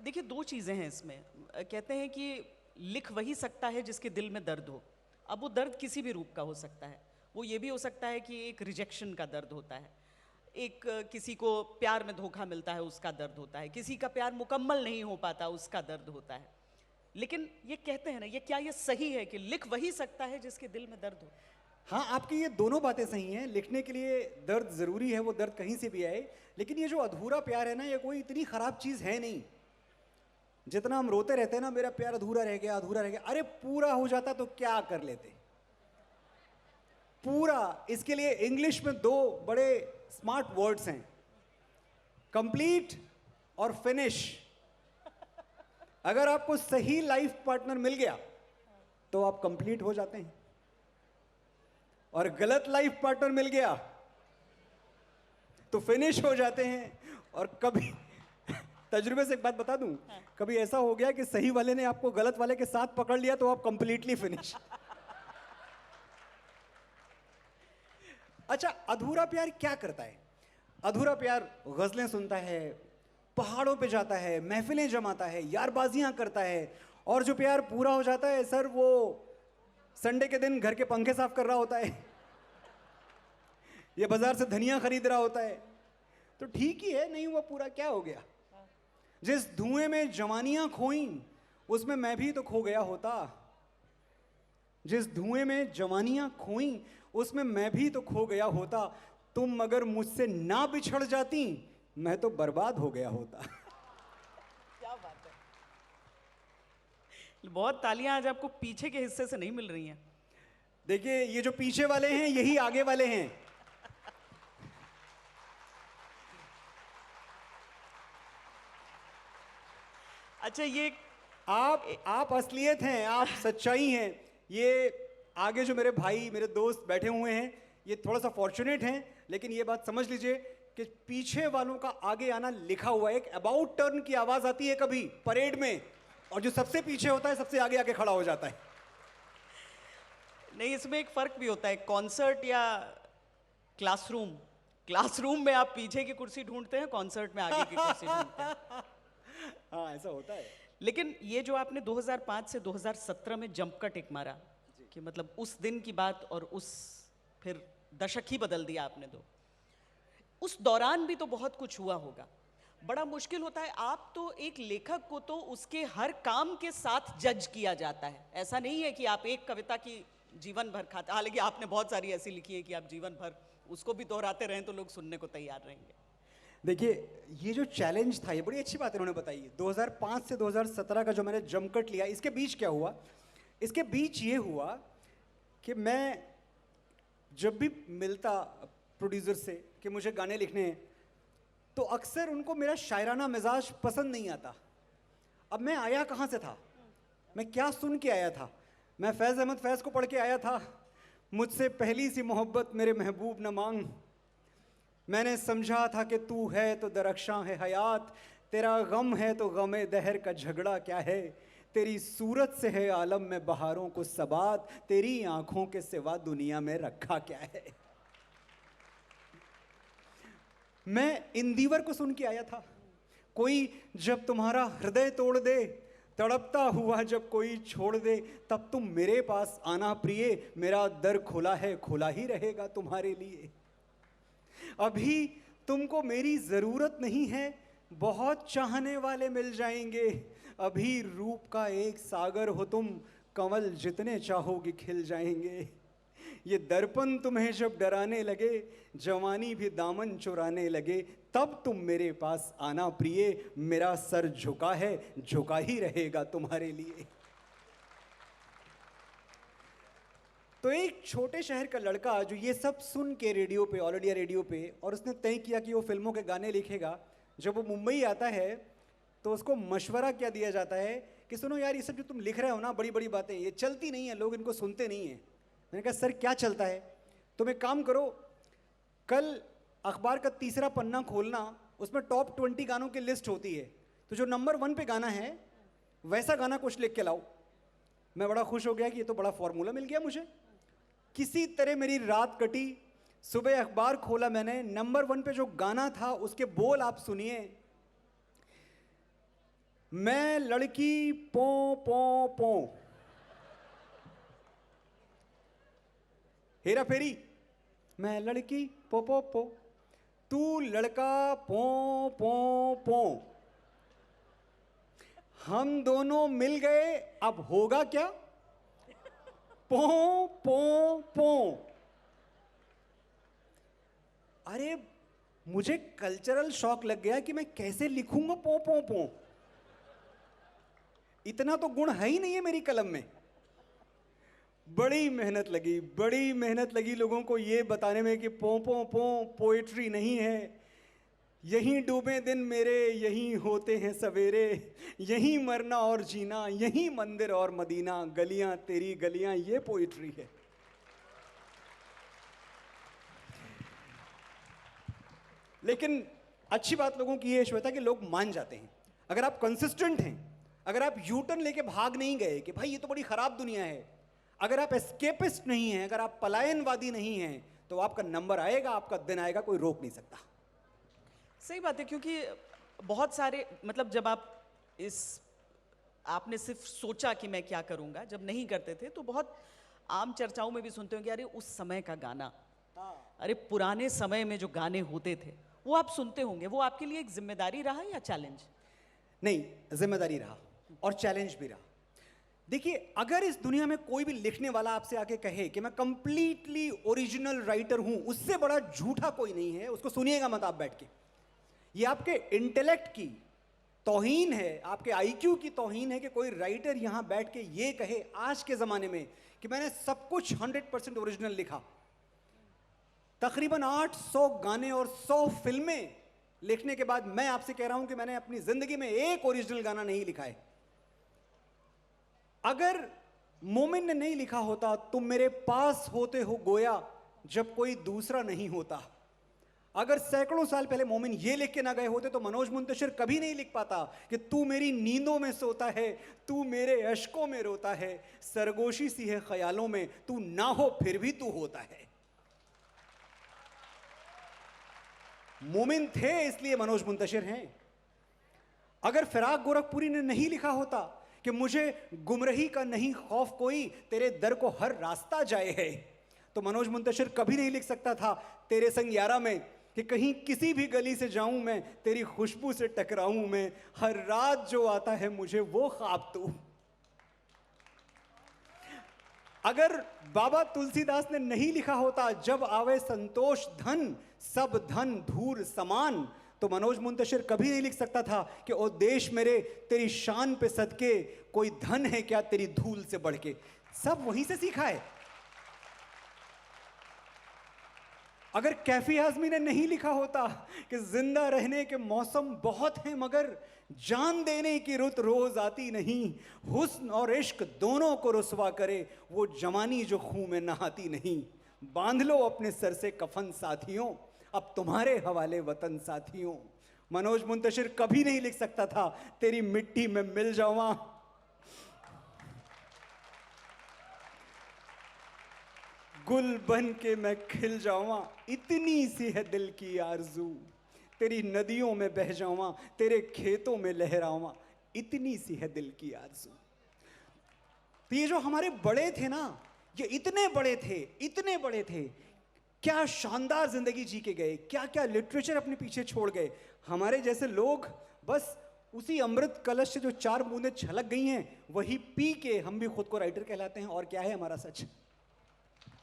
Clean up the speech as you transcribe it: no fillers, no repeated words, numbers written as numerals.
देखिए, दो चीज़ें हैं इसमें। कहते हैं कि लिख वही सकता है जिसके दिल में दर्द हो। अब वो दर्द किसी भी रूप का हो सकता है। वो ये भी हो सकता है कि एक रिजेक्शन का दर्द होता है, एक किसी को प्यार में धोखा मिलता है उसका दर्द होता है, किसी का प्यार मुकम्मल नहीं हो पाता उसका दर्द होता है। लेकिन ये कहते हैं ना, ये क्या ये सही है कि लिख वही सकता है जिसके दिल में दर्द हो? हाँ, आपकी ये दोनों बातें सही हैं। लिखने के लिए दर्द ज़रूरी है, वो दर्द कहीं से भी आए। लेकिन ये जो अधूरा प्यार है ना, ये कोई इतनी ख़राब चीज़ है नहीं। जितना हम रोते रहते हैं ना, मेरा प्यार अधूरा रह गया, अधूरा रह गया। अरे पूरा हो जाता तो क्या कर लेते। पूरा, इसके लिए इंग्लिश में दो बड़े स्मार्ट वर्ड्स हैं, कंप्लीट और फिनिश। अगर आपको सही लाइफ पार्टनर मिल गया तो आप कंप्लीट हो जाते हैं, और गलत लाइफ पार्टनर मिल गया तो फिनिश हो जाते हैं। और कभी तजुर्बे से एक बात बता दूं, कभी ऐसा हो गया कि सही वाले ने आपको गलत वाले के साथ पकड़ लिया तो आप कंप्लीटली फिनिश। अच्छा, अधूरा प्यार क्या करता है? अधूरा प्यार गजलें सुनता है, पहाड़ों पे जाता है, महफिलें जमाता है, यारबाजियां करता है। और जो प्यार पूरा हो जाता है सर, वो संडे के दिन घर के पंखे साफ कर रहा होता है ये बाजार से धनिया खरीद रहा होता है। तो ठीक ही है, नहीं हुआ पूरा, क्या हो गया? जिस धुएं में जवानियां खोई उसमें मैं भी तो खो गया होता। जिस धुएं में जवानियां खोई उसमें मैं भी तो खो गया होता। तुम मगर मुझसे ना बिछड़ जाती, मैं तो बर्बाद हो गया होता। क्या बात है। बहुत तालियां आज आपको पीछे के हिस्से से नहीं मिल रही हैं। देखिए, ये जो पीछे वाले हैं यही आगे वाले हैं। अच्छा, ये आप असलियत हैं, आप सच्चाई हैं। ये आगे जो मेरे भाई, मेरे दोस्त बैठे हुए हैं, ये थोड़ा सा फॉर्चुनेट हैं। लेकिन ये बात समझ लीजिए कि पीछे वालों का आगे आना लिखा हुआ है। एक अबाउट टर्न की आवाज आती है कभी परेड में, और जो सबसे पीछे होता है सबसे आगे आके खड़ा हो जाता है। नहीं, इसमें एक फर्क भी होता है। कॉन्सर्ट या क्लासरूम, क्लासरूम में आप पीछे की कुर्सी ढूंढते हैं, कॉन्सर्ट में आगे की कुर्सी ढूंढते हैं। हाँ, ऐसा होता है। लेकिन ये जो आपने 2005 से 2017 में जंप का टिक मारा, कि मतलब उस दिन की बात, और उस फिर दशक ही बदल दिया आपने तो। उस दौरान भी तो बहुत कुछ हुआ होगा। बड़ा मुश्किल होता है। आप तो एक लेखक को तो उसके हर काम के साथ जज किया जाता है। ऐसा नहीं है कि आप एक कविता की जीवन भर खाते, हालांकि आपने बहुत सारी ऐसी लिखी है कि आप जीवन भर उसको भी दोहराते रहें तो लोग सुनने को तैयार रहेंगे। देखिए, ये जो चैलेंज था, ये बड़ी अच्छी बात इन्होंने बताई। 2005 से 2017 का जो मैंने जमकट लिया, इसके बीच क्या हुआ? इसके बीच ये हुआ कि मैं जब भी मिलता प्रोड्यूसर से कि मुझे गाने लिखने हैं, तो अक्सर उनको मेरा शायराना मिजाज पसंद नहीं आता। अब मैं आया कहाँ से था? मैं क्या सुन के आया था? मैं फैज़ अहमद फैज़ को पढ़ के आया था, मुझसे पहली सी मोहब्बत मेरे महबूब न मांग। मैंने समझा था कि तू है तो दरख्शां है हयात, तेरा गम है तो गमे दहर का झगड़ा क्या है। तेरी सूरत से है आलम में बहारों को सबात, तेरी आंखों के सिवा दुनिया में रखा क्या है। मैं इंदिवर को सुन के आया था। कोई जब तुम्हारा हृदय तोड़ दे, तड़पता हुआ जब कोई छोड़ दे, तब तुम मेरे पास आना प्रिय, मेरा दर खुला है, खुला ही रहेगा तुम्हारे लिए। अभी तुमको मेरी जरूरत नहीं है, बहुत चाहने वाले मिल जाएंगे। अभी रूप का एक सागर हो तुम, कमल जितने चाहोगे खिल जाएंगे। ये दर्पण तुम्हें जब डराने लगे, जवानी भी दामन चुराने लगे, तब तुम मेरे पास आना प्रिय, मेरा सर झुका है, झुका ही रहेगा तुम्हारे लिए। तो एक छोटे शहर का लड़का जो ये सब सुन के रेडियो पे, ऑल इंडिया रेडियो पे, और उसने तय किया कि वो फिल्मों के गाने लिखेगा, जब वो मुंबई आता है तो उसको मशवरा क्या दिया जाता है कि सुनो यार, ये सब जो तुम लिख रहे हो ना, बड़ी बड़ी बातें, ये चलती नहीं है, लोग इनको सुनते नहीं हैं। मैंने कहा सर क्या चलता है? तुम एक काम करो, कल अखबार का तीसरा पन्ना खोलना, उसमें टॉप 20 गानों की लिस्ट होती है, तो जो नंबर 1 पे गाना है वैसा गाना कुछ लिख के लाओ। मैं बड़ा खुश हो गया कि ये तो बड़ा फॉर्मूला मिल गया मुझे। किसी तरह मेरी रात कटी, सुबह अखबार खोला मैंने, नंबर 1 पे जो गाना था उसके बोल आप सुनिए। मैं लड़की पो पो पो, हेरा फेरी। मैं लड़की पो पो पो, तू लड़का पो पो पो, हम दोनों मिल गए अब होगा क्या, पो पो पो। अरे मुझे कल्चरल शॉक लग गया कि मैं कैसे लिखूंगा पो पो पो। इतना तो गुण है ही नहीं है मेरी कलम में। बड़ी मेहनत लगी लोगों को ये बताने में कि पो पो पो पोएट्री नहीं है। यहीं डूबे दिन मेरे, यहीं होते हैं सवेरे, यहीं मरना और जीना, यहीं मंदिर और मदीना, गलियां तेरी गलियां, ये पोएट्री है। लेकिन अच्छी बात लोगों की ये श्वेता कि लोग मान जाते हैं। अगर आप कंसिस्टेंट हैं, अगर आप यू टर्न लेके भाग नहीं गए कि भाई ये तो बड़ी खराब दुनिया है, अगर आप एस्केपिस्ट नहीं हैं, अगर आप पलायनवादी नहीं हैं, तो आपका नंबर आएगा, आपका दिन आएगा, कोई रोक नहीं सकता। सही बात है, क्योंकि बहुत सारे मतलब जब आप आपने सिर्फ सोचा कि मैं क्या करूंगा, जब नहीं करते थे तो बहुत आम चर्चाओं में भी सुनते हो कि अरे उस समय का गाना, अरे पुराने समय में जो गाने होते थे वो आप सुनते होंगे। वो आपके लिए एक जिम्मेदारी रहा या चैलेंज? नहीं, जिम्मेदारी रहा और चैलेंज भी रहा। देखिए, अगर इस दुनिया में कोई भी लिखने वाला आपसे आके कहे कि मैं कंप्लीटली ओरिजिनल राइटर हूं, उससे बड़ा झूठा कोई नहीं है। उसको सुनिएगा मत आप बैठ के। ये आपके इंटेलेक्ट की तौहीन है, आपके आईक्यू की तौहीन है कि कोई राइटर यहां बैठ के ये कहे आज के ज़माने में कि मैंने सब कुछ 100% ओरिजिनल लिखा। तकरीबन 800 गाने और 100 फिल्में लिखने के बाद मैं आपसे कह रहा हूं कि मैंने अपनी ज़िंदगी में एक ओरिजिनल गाना नहीं लिखा है। अगर मोमिन ने नहीं लिखा होता, तुम मेरे पास होते हो गोया जब कोई दूसरा नहीं होता, अगर सैकड़ों साल पहले मोमिन ये लिख के ना गए होते तो मनोज मुंतशिर कभी नहीं लिख पाता कि तू मेरी नींदों में सोता है, तू मेरे अश्कों में रोता है, सरगोशी सी है ख्यालों में, तू ना हो फिर भी तू होता है। मोमिन थे इसलिए मनोज मुंतशिर हैं। अगर फिराक गोरखपुरी ने नहीं लिखा होता कि मुझे गुमरही का नहीं खौफ कोई, तेरे दर को हर रास्ता जाए है, तो मनोज मुंतशिर कभी नहीं लिख सकता था तेरे संग यारा में कि कहीं किसी भी गली से जाऊं मैं, तेरी खुशबू से टकराऊं मैं, हर रात जो आता है मुझे वो ख्वाब तू। अगर बाबा तुलसीदास ने नहीं लिखा होता जब आवे संतोष धन सब धन धूर समान, तो मनोज मुंतशिर कभी नहीं लिख सकता था कि ओ देश मेरे तेरी शान पे सदके कोई धन है क्या तेरी धूल से बढ़ के। सब वहीं से सीखा है। अगर कैफी आजमी ने नहीं लिखा होता कि जिंदा रहने के मौसम बहुत हैं मगर जान देने की रुत रोज आती नहीं, हुस्न और इश्क दोनों को रुसवा करे वो जवानी जो खून में नहाती नहीं, बांध लो अपने सर से कफन साथियों अब तुम्हारे हवाले वतन साथियों, मनोज मुंतशिर कभी नहीं लिख सकता था तेरी मिट्टी में मिल जावा। गुल बन के मैं खिल जावा, इतनी सी है दिल की आरज़ू, तेरी नदियों में बह जावा, तेरे खेतों में लहरावा, इतनी सी है दिल की आरज़ू। तो ये जो हमारे बड़े थे ना, ये इतने बड़े थे, क्या शानदार जिंदगी जी के गए, क्या क्या लिटरेचर अपने पीछे छोड़ गए। हमारे जैसे लोग बस उसी अमृत कलश से जो 4 बूंदें छलक गई हैं वही पी के हम भी खुद को राइटर कहलाते हैं। और क्या है हमारा सच।